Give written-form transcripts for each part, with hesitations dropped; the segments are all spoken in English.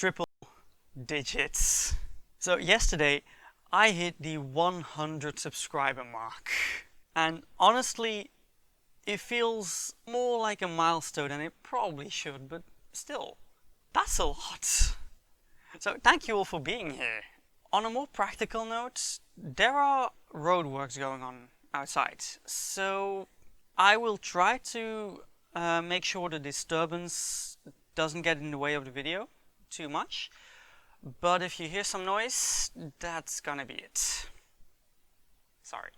triple digits. So yesterday I hit the 100 subscriber mark, and honestly it feels more like a milestone than it probably should, but still, that's a lot. So thank you all for being here. On a more practical note, there are roadworks going on outside, so I will try to make sure the disturbance doesn't get in the way of the video too much. But if you hear some noise, that's gonna be it. Sorry.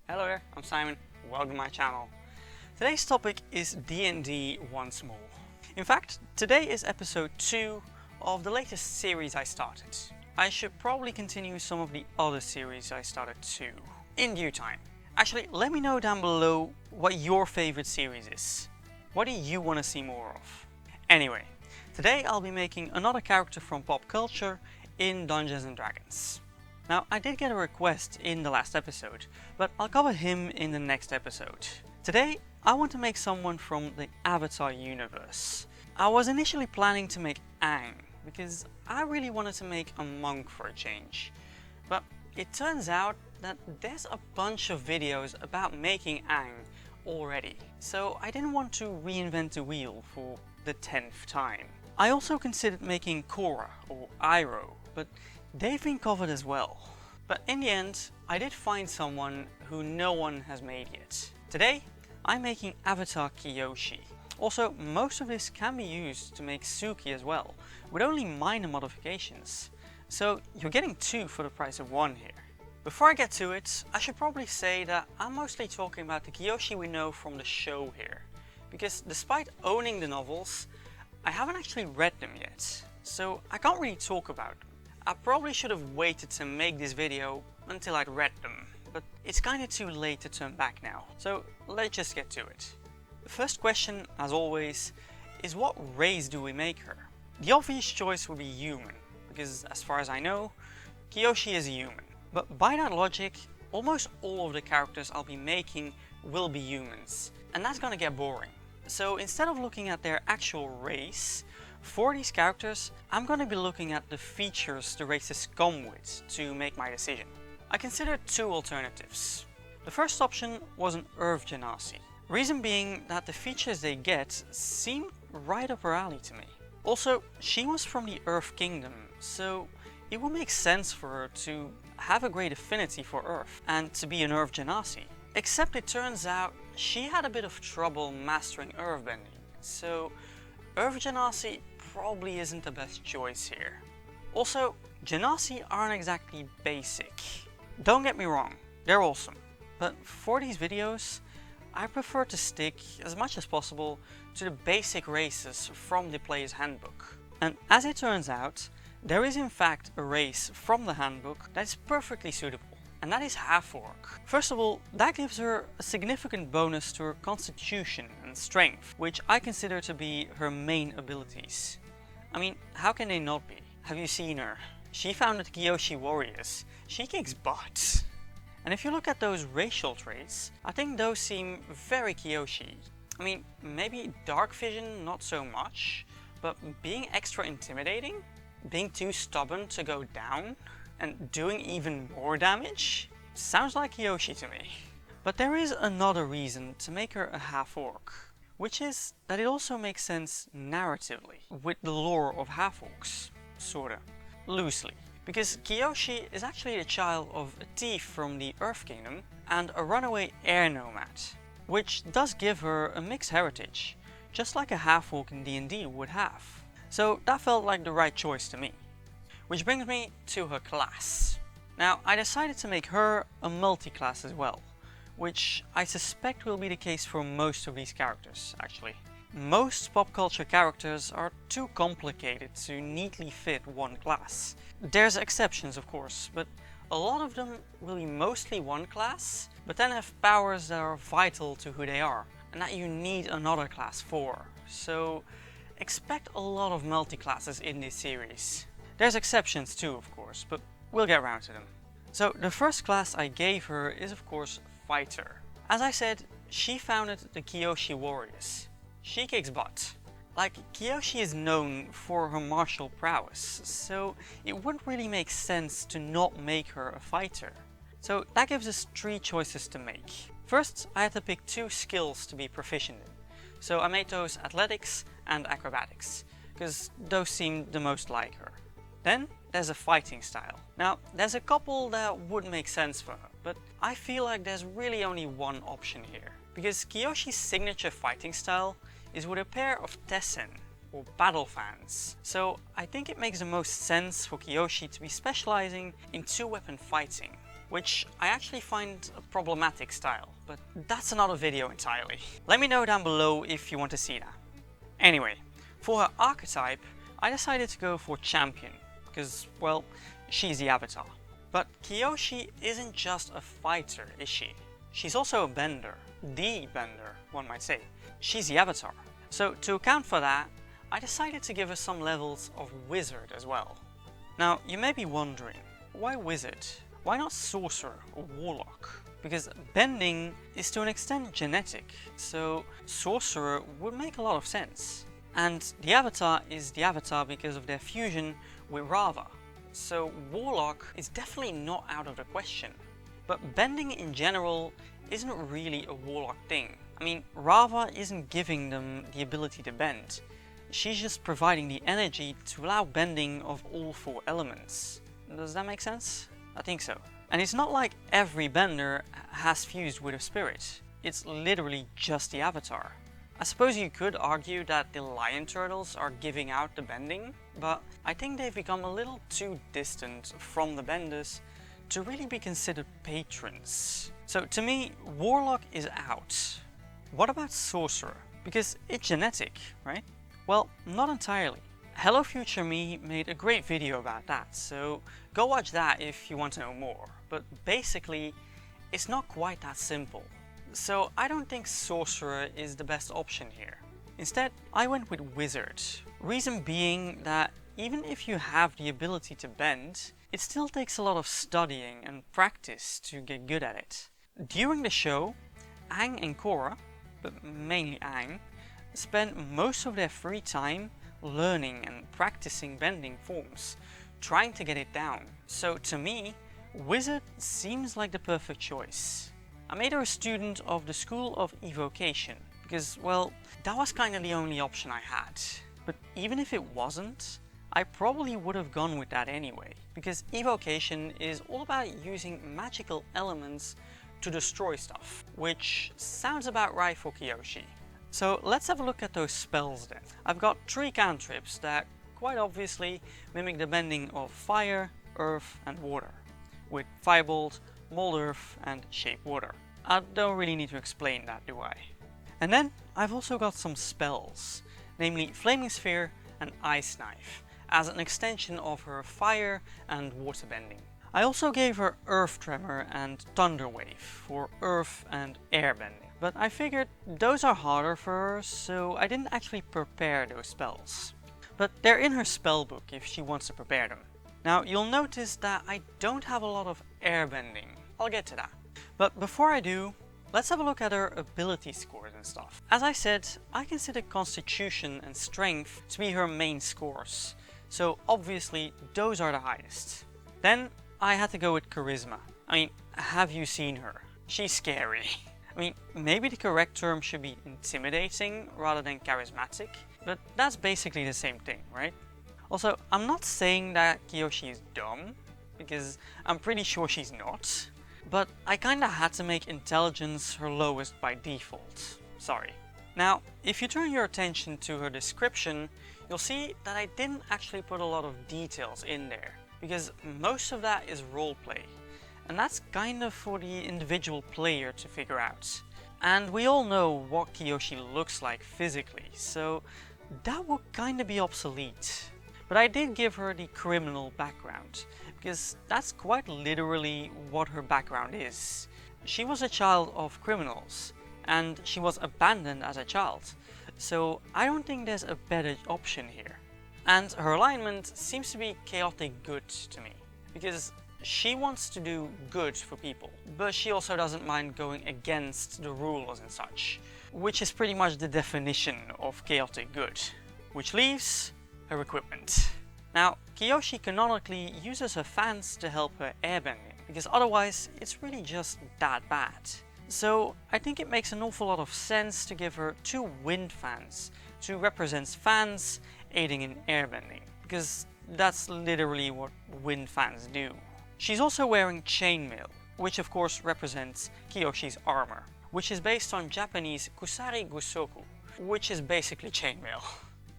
Hello there, I'm Simon. Welcome to my channel. Today's topic is D&D once more. In fact, today is episode 2 of the latest series I started. I should probably continue some of the other series I started too, in due time. Actually, let me know down below what your favorite series is. What do you want to see more of? Anyway, today I'll be making another character from pop culture in Dungeons & Dragons. Now, I did get a request in the last episode, but I'll cover him in the next episode. Today, I want to make someone from the Avatar universe. I was initially planning to make Aang, because I really wanted to make a monk for a change. But it turns out that there's a bunch of videos about making Aang already, so I didn't want to reinvent the wheel for the 10th time. I also considered making Korra or Iroh, but they've been covered as well. But in the end, I did find someone who no one has made yet. Today, I'm making Avatar Kyoshi. Also, most of this can be used to make Suki as well, with only minor modifications. So you're getting 2 for the price of 1 here. Before I get to it, I should probably say that I'm mostly talking about the Kyoshi we know from the show here. Because despite owning the novels, I haven't actually read them yet, so I can't really talk about them. I probably should have waited to make this video until I'd read them, but it's kinda too late to turn back now, so let's just get to it. The first question, as always, is what race do we make her? The obvious choice would be human, because as far as I know, Kyoshi is a human. But by that logic, almost all of the characters I'll be making will be humans, and that's gonna get boring. So instead of looking at their actual race, for these characters, I'm gonna be looking at the features the races come with to make my decision. I considered 2 alternatives. The first option was an Earth Genasi. Reason being that the features they get seemed right up her alley to me. Also, she was from the Earth Kingdom, so it would make sense for her to have a great affinity for Earth and to be an Earth Genasi. Except it turns out she had a bit of trouble mastering Earthbending, so Earth Genasi probably isn't the best choice here. Also, Genasi aren't exactly basic. Don't get me wrong, they're awesome, but for these videos, I prefer to stick as much as possible to the basic races from the Players Handbook. And as it turns out, there is in fact a race from the handbook that is perfectly suitable, and that is half-orc. First of all, that gives her a significant bonus to her constitution and strength, which I consider to be her main abilities. I mean, how can they not be? Have you seen her? She founded Kyoshi Warriors. She kicks butt. And if you look at those racial traits, I think those seem very Kyoshi. I mean, maybe dark vision not so much, but being extra intimidating? Being too stubborn to go down? And doing even more damage? Sounds like Kyoshi to me. But there is another reason to make her a half-orc, which is that it also makes sense narratively with the lore of half-orcs, sorta, loosely. Because Kyoshi is actually the child of a thief from the Earth Kingdom and a runaway air nomad, which does give her a mixed heritage, just like a half-orc in D&D would have. So that felt like the right choice to me. Which brings me to her class. Now, I decided to make her a multi-class as well, which I suspect will be the case for most of these characters, actually. Most pop culture characters are too complicated to neatly fit one class. There's exceptions, of course, but a lot of them will be mostly one class, but then have powers that are vital to who they are, and that you need another class for. So expect a lot of multi-classes in this series. There's exceptions too, of course, but we'll get around to them. So the first class I gave her is of course Fighter. As I said, she founded the Kyoshi Warriors. she kicks butt. Like, Kyoshi is known for her martial prowess, so it wouldn't really make sense to not make her a fighter. So that gives us 3 choices to make. First, I had to pick 2 skills to be proficient in. So I made those athletics and acrobatics, because those seemed the most like her. Then there's a fighting style. Now, there's a couple that would make sense for her, but I feel like there's really only one option here. Because Kyoshi's signature fighting style is with a pair of tessen, or battle fans. So I think it makes the most sense for Kyoshi to be specializing in 2-weapon fighting, which I actually find a problematic style, but that's another video entirely. Let me know down below if you want to see that. Anyway, for her archetype, I decided to go for champion, because, well, she's the Avatar. But Kyoshi isn't just a fighter, is she? She's also a bender. The bender, one might say. She's the Avatar. So to account for that, I decided to give her some levels of wizard as well. Now, you may be wondering, why wizard? Why not sorcerer or warlock? Because bending is to an extent genetic, so sorcerer would make a lot of sense. And the Avatar is the Avatar because of their fusion with Rava, so warlock is definitely not out of the question. But bending in general isn't really a warlock thing. I mean, Rava isn't giving them the ability to bend. She's just providing the energy to allow bending of all 4 elements. Does that make sense? I think so. And it's not like every bender has fused with a spirit. It's literally just the Avatar. I suppose you could argue that the lion turtles are giving out the bending, but I think they've become a little too distant from the benders to really be considered patrons. So to me, warlock is out. What about sorcerer? Because it's genetic, right? Well, not entirely. Hello Future Me made a great video about that, so go watch that if you want to know more. But basically, it's not quite that simple. So I don't think sorcerer is the best option here. Instead, I went with wizard. Reason being that even if you have the ability to bend, it still takes a lot of studying and practice to get good at it. During the show, Aang and Korra, but mainly Aang, spend most of their free time learning and practicing bending forms, trying to get it down. So to me, wizard seems like the perfect choice. I made her a student of the School of Evocation, because, well, that was kind of the only option I had. But even if it wasn't, I probably would have gone with that anyway, because Evocation is all about using magical elements to destroy stuff, which sounds about right for Kyoshi. So let's have a look at those spells then. I've got 3 cantrips that quite obviously mimic the bending of fire, earth and water, with Firebolt, Mold Earth and Shape Water. I don't really need to explain that, do I? And then I've also got some spells, namely Flaming Sphere and Ice Knife, as an extension of her fire and water bending. I also gave her Earth Tremor and Thunder Wave for earth and air bending. But I figured those are harder for her, so I didn't actually prepare those spells. But they're in her spellbook if she wants to prepare them. Now you'll notice that I don't have a lot of air bending. I'll get to that. But before I do, let's have a look at her ability scores and stuff. As I said, I consider Constitution and Strength to be her main scores, so obviously those are the highest. Then I had to go with Charisma. I mean, have you seen her? She's scary. I mean, maybe the correct term should be intimidating rather than charismatic, but that's basically the same thing, right? Also, I'm not saying that Kyoshi is dumb, because I'm pretty sure she's not, but I kinda had to make intelligence her lowest by default. Sorry. Now, if you turn your attention to her description, you'll see that I didn't actually put a lot of details in there, because most of that is roleplay. And that's kind of for the individual player to figure out. And we all know what Kyoshi looks like physically, so that would kind of be obsolete. But I did give her the criminal background, because that's quite literally what her background is. She was a child of criminals, and she was abandoned as a child, so I don't think there's a better option here. And her alignment seems to be chaotic good to me, because she wants to do good for people, but she also doesn't mind going against the rules and such, which is pretty much the definition of chaotic good. Which leaves her equipment. Now, Kyoshi canonically uses her fans to help her airbending, because otherwise it's really just that bad. So I think it makes an awful lot of sense to give her 2 wind fans to represent fans aiding in airbending, because that's literally what wind fans do. She's also wearing chainmail, which of course represents Kyoshi's armor, which is based on Japanese kusari gusoku, which is basically chainmail.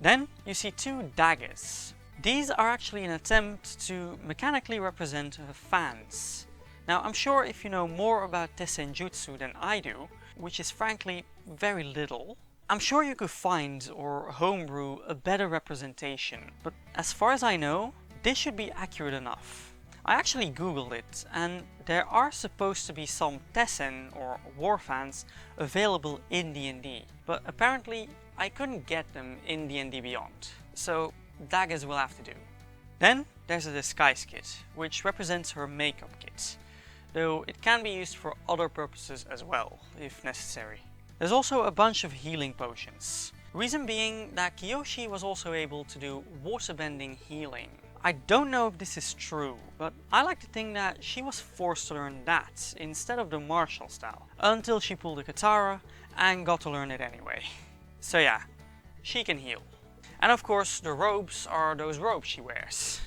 Then you see 2 daggers. These are actually an attempt to mechanically represent her fans. Now I'm sure if you know more about Tessenjutsu than I do, which is frankly very little, I'm sure you could find or homebrew a better representation, but as far as I know, this should be accurate enough. I actually googled it, and there are supposed to be some Tessen or war fans available in D&D, but apparently I couldn't get them in D&D Beyond, so daggers will have to do. Then there's a disguise kit, which represents her makeup kit, though it can be used for other purposes as well, if necessary. There's also a bunch of healing potions, reason being that Kyoshi was also able to do waterbending healing. I don't know if this is true, but I like to think that she was forced to learn that instead of the martial style, until she pulled a katara and got to learn it anyway. So yeah, she can heal. And of course the robes are those robes she wears.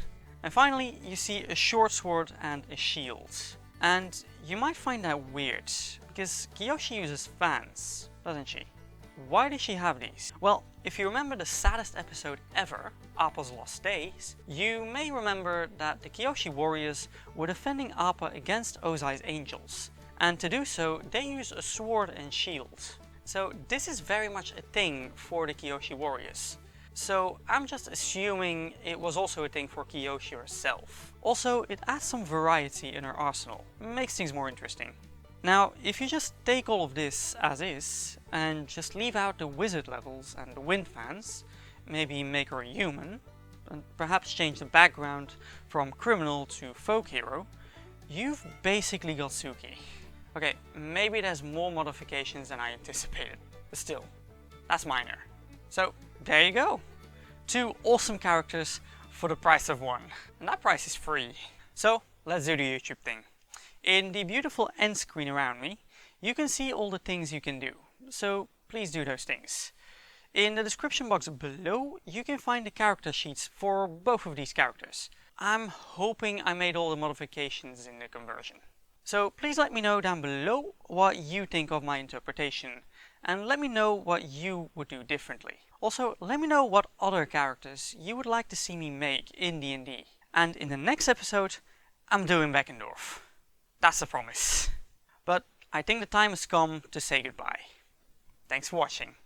And finally you see a short sword and a shield. And you might find that weird, because Kyoshi uses fans, doesn't she? Why does she have these? Well, if you remember the saddest episode ever, Appa's Lost Days, you may remember that the Kyoshi warriors were defending Appa against Ozai's angels, and to do so they use a sword and shield. So this is very much a thing for the Kyoshi warriors. So I'm just assuming it was also a thing for Kyoshi herself. Also, it adds some variety in her arsenal, makes things more interesting. Now, if you just take all of this as is, and just leave out the wizard levels and the wind fans, maybe make her a human, and perhaps change the background from criminal to folk hero, you've basically got Suki. Okay, maybe there's more modifications than I anticipated, but still, that's minor. So, there you go. 2 awesome characters for the price of 1. And that price is free. So, let's do the YouTube thing. In the beautiful end screen around me, you can see all the things you can do, so please do those things. In the description box below, you can find the character sheets for both of these characters. I'm hoping I made all the modifications in the conversion. So please let me know down below what you think of my interpretation, and let me know what you would do differently. Also, let me know what other characters you would like to see me make in D&D. And in the next episode, I'm doing Beckendorf. That's a promise. But I think the time has come to say goodbye. Thanks for watching.